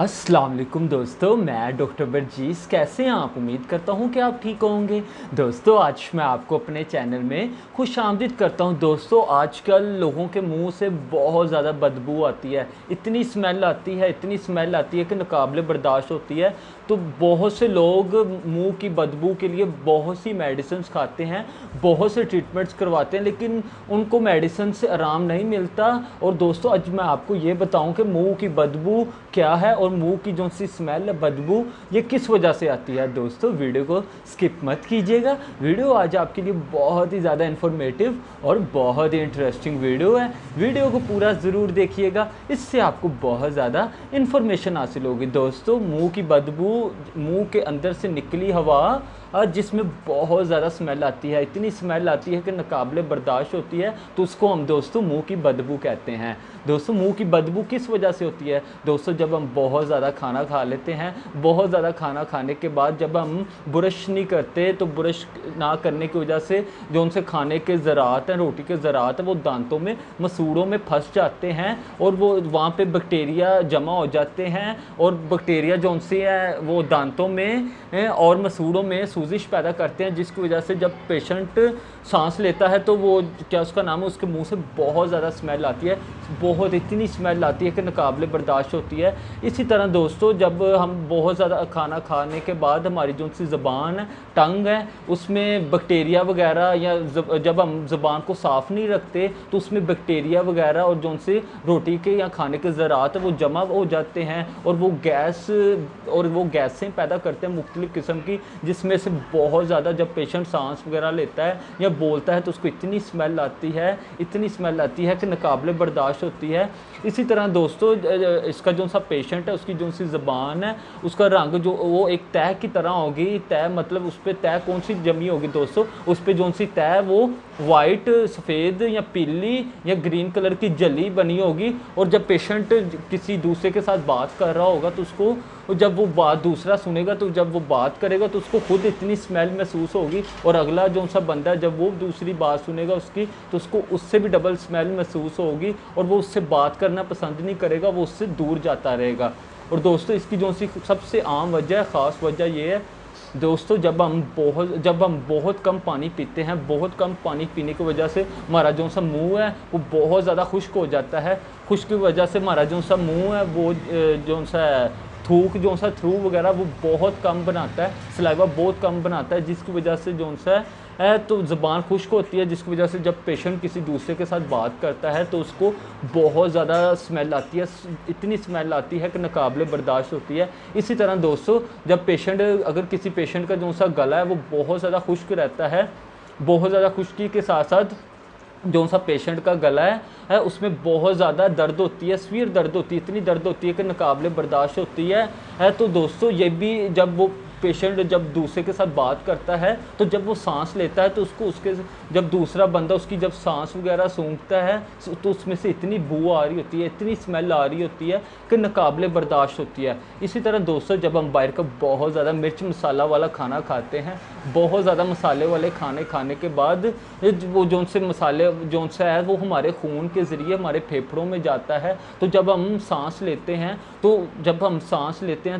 अस्सलाम वालेकुम दोस्तों, मैं डॉक्टर बरजीस। कैसे हैं आप? उम्मीद करता हूं कि आप ठीक होंगे। दोस्तों, आज मैं आपको अपने चैनल में खुशामदीद करता हूं। दोस्तों, आजकल लोगों के मुंह से बहुत ज़्यादा बदबू आती है, इतनी स्मेल आती है, इतनी स्मेल आती है कि नाकाबिले बर्दाश्त होती है। तो बहुत से लोग मुंह की बदबू के लिए बहुत सी मेडिसिन्स खाते हैं, बहुत से ट्रीटमेंट्स करवाते हैं, लेकिन उनको मेडिसिन से आराम नहीं मिलता। और दोस्तों, आज मैं आपको ये बताऊं कि मुंह की बदबू क्या है और मुंह की जो सी स्मेल है, बदबू, ये किस वजह से आती है। दोस्तों, वीडियो को स्किप मत कीजिएगा। वीडियो आज आपके लिए बहुत ही ज़्यादा इन्फॉर्मेटिव और बहुत ही इंटरेस्टिंग वीडियो है। वीडियो को पूरा ज़रूर देखिएगा, इससे आपको बहुत ज़्यादा इन्फॉर्मेशन हासिल होगी। दोस्तों, मुंह की बदबू, मुंह के अंदर से निकली हवा जिसमें बहुत ज़्यादा स्मेल आती है, इतनी स्मेल आती है कि नाकाबिले बर्दाश्त होती है, तो उसको हम दोस्तों मुंह की बदबू कहते हैं। दोस्तों, मुंह की बदबू किस वजह से होती है? दोस्तों, जब हम बहुत ज़्यादा खाना खा लेते हैं, बहुत ज़्यादा खाना खाने के बाद जब हम ब्रश नहीं करते, तो ब्रश ना करने की वजह से जो उनसे खाने के ज़रात हैं, रोटी के ज़रात हैं, वो दांतों में, मसूड़ों में फंस जाते हैं और वो वहाँ पे बैक्टीरिया जमा हो जाते हैं। और बैक्टीरिया जो उनसे है वो दांतों में और मसूड़ों में सूजिश पैदा करते हैं, जिसकी वजह से जब पेशेंट सांस लेता है तो वो क्या उसका नाम है, उसके मुंह से बहुत ज़्यादा स्मेल आती है, बहुत इतनी स्मेल आती है कि नाकाबिले बर्दाश्त होती है। इसी तरह दोस्तों, जब हम बहुत ज़्यादा खाना खाने के बाद हमारी जो सी ज़बान है, टंग है, उसमें बैक्टीरिया वगैरह, या जब हम ज़बान को साफ़ नहीं रखते तो उसमें बैक्टीरिया वगैरह और जो से रोटी के या खाने के ज़रात वो जमा हो जाते हैं और वो गैसें पैदा करते हैं मुख्तलिफ़ किस्म की, जिसमें से बहुत ज़्यादा जब पेशेंट सांस वगैरह लेता है या बोलता है तो उसको इतनी स्मेल आती है, इतनी स्मेल आती है कि नाकाबिले बर्दाश्त होती है। इसी तरह दोस्तों, इसका जो सा पेशेंट है, उसकी जो सी ज़बान है, उसका रंग जो वो एक तह की तरह होगी। तह मतलब उस पर तह कौन सी जमी होगी दोस्तों, उस पर जो सी तह वो वाइट, सफ़ेद या पीली या ग्रीन कलर की जली बनी होगी। और जब पेशेंट किसी दूसरे के साथ बात कर रहा होगा तो उसको, जब वो बात दूसरा सुनेगा, तो जब वो बात करेगा तो उसको खुद इतनी स्मेल महसूस होगी, और अगला जो सा बंदा है जब वो दूसरी बात सुनेगा उसकी, तो उसको उससे भी डबल स्मेल महसूस होगी और वो उससे बात करना पसंद नहीं करेगा, वो उससे दूर जाता रहेगा। और दोस्तों, इसकी जो सी सबसे आम वजह है, ख़ास वजह ये है दोस्तों, जब हम बहुत कम पानी पीते हैं, बहुत कम पानी पीने की वजह से हमारा जो सा मुंह है वो बहुत ज़्यादा खुश्क हो जाता है। खुश्क की वजह से हमारा जो सा मुंह है वो जो सा थूक, जो सा थ्रू वगैरह वो बहुत कम बनाता है, सलाइवा बहुत कम बनाता है, जिसकी वजह से जो सा है तो ज़बान खुश्क होती है, जिसकी वजह से जब पेशेंट किसी दूसरे के साथ बात करता है तो उसको बहुत ज़्यादा स्मेल आती है, इतनी स्मेल आती है कि नाकाबिले बर्दाश्त होती है। इसी तरह दोस्तों, जब पेशेंट, अगर किसी पेशेंट का जो सा गला है वो बहुत ज़्यादा खुश्क रहता है, बहुत ज़्यादा खुश्की के साथ साथ जो सा पेशेंट का गला है उसमें बहुत ज़्यादा दर्द होती है, सीवियर दर्द होती है, इतनी दर्द होती है कि नाकाबिले बर्दाश्त होती है। तो दोस्तों, ये भी जब वो पेशेंट जब दूसरे के साथ बात करता है तो जब वो सांस लेता है तो उसको, उसके जब दूसरा बंदा उसकी जब सांस वगैरह सूंघता है तो उसमें से इतनी बू आ रही होती है, इतनी स्मेल आ रही होती है कि नाकाबिले बर्दाश्त होती है। इसी तरह दोस्तों, जब हम बाहर का बहुत ज़्यादा मिर्च मसाला वाला खाना खाते हैं, बहुत ज़्यादा मसाले वाले खाने के बाद वो जो से मसाले जो सा है वो हमारे खून के ज़रिए हमारे फेफड़ों में जाता है। तो जब हम सांस लेते हैं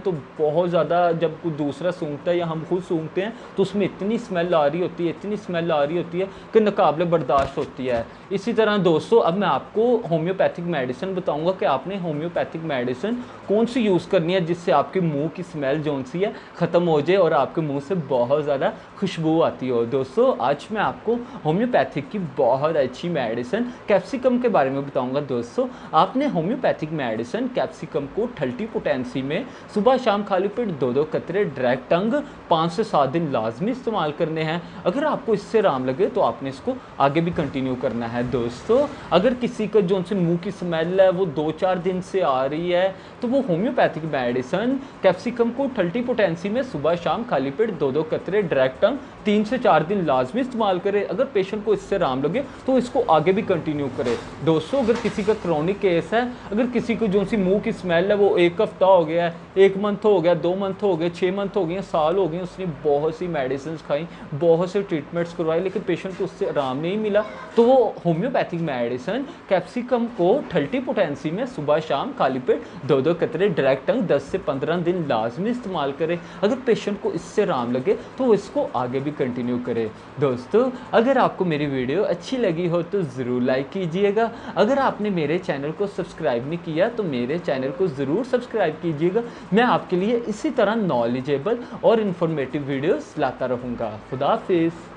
तो बहुत ज़्यादा, जब कोई दूसरा सूंघता है या हम खुद सूंघते हैं तो उसमें इतनी स्मेल आ रही होती है, इतनी स्मेल आ रही होती है कि नाकाबिले बर्दाश्त होती है। इसी तरह दोस्तों, अब मैं आपको होम्योपैथिक मेडिसिन बताऊंगा कि आपने होम्योपैथिक मेडिसिन कौन सी यूज़ करनी है जिससे आपके मुंह की स्मेल जो सी है ख़त्म हो जाए और आपके मुंह से बहुत ज़्यादा खुशबू आती हो। दोस्तों, आज मैं आपको होम्योपैथिक की बहुत अच्छी मेडिसिन कैप्सिकम के बारे में बताऊँगा। दोस्तों, आपने होम्योपैथिक मेडिसिन कैप्सिकम को 30 पोटेंसी में सुबह शाम खाली पेट 2-2 कतरे डायरेक्ट टंग 5 से 7 दिन लाजमी इस्तेमाल करने हैं। अगर आपको इससे आराम लगे तो आपने इसको आगे भी कंटिन्यू करना है। दोस्तों, अगर किसी का जो से मुंह की स्मेल है वो 2-4 दिन से आ रही है तो वो होम्योपैथिक मेडिसिन कैप्सिकम को 30 पोटेंसी में सुबह शाम खाली पेट 2-2 कतरे डायरेक्ट डायरेक्ट टंग 3 से 4 दिन लाजमी इस्तेमाल करें। अगर पेशेंट को इससे आराम लगे तो इसको आगे भी कंटिन्यू करें। दोस्तों अगर किसी का क्रॉनिक केस है, अगर किसी को जो सी मुंह की स्मेल है वो 1 हफ्ता हो गया है, 1 मंथ हो गया, 2 मंथ हो गए, 6 मंथ हो गए, साल हो गए, उसने बहुत सी मेडिसिन खाई, बहुत से ट्रीटमेंट्स करवाए, लेकिन पेशेंट को उससे आराम नहीं मिला, तो वो होम्योपैथिक मेडिसिन कैप्सिकम को 30 पोटेंसी में सुबह शाम खाली पेट 2-2 कतरे डायरेक्ट टंग 10 से 15 दिन लाजमी इस्तेमाल करें। अगर पेशेंट को इससे आराम लगे तो वो इसको आगे भी कंटिन्यू करें। दोस्तों अगर आपको मेरी वीडियो अच्छी लगी हो तो ज़रूर लाइक कीजिएगा। अगर आपने मेरे चैनल को सब्सक्राइब नहीं किया तो मेरे चैनल को ज़रूर सब्सक्राइब कीजिएगा। मैं आपके लिए इसी तरह नॉलेजेबल और इन्फॉर्मेटिव वीडियोस लाता रहूँगा। खुदा हाफिज़।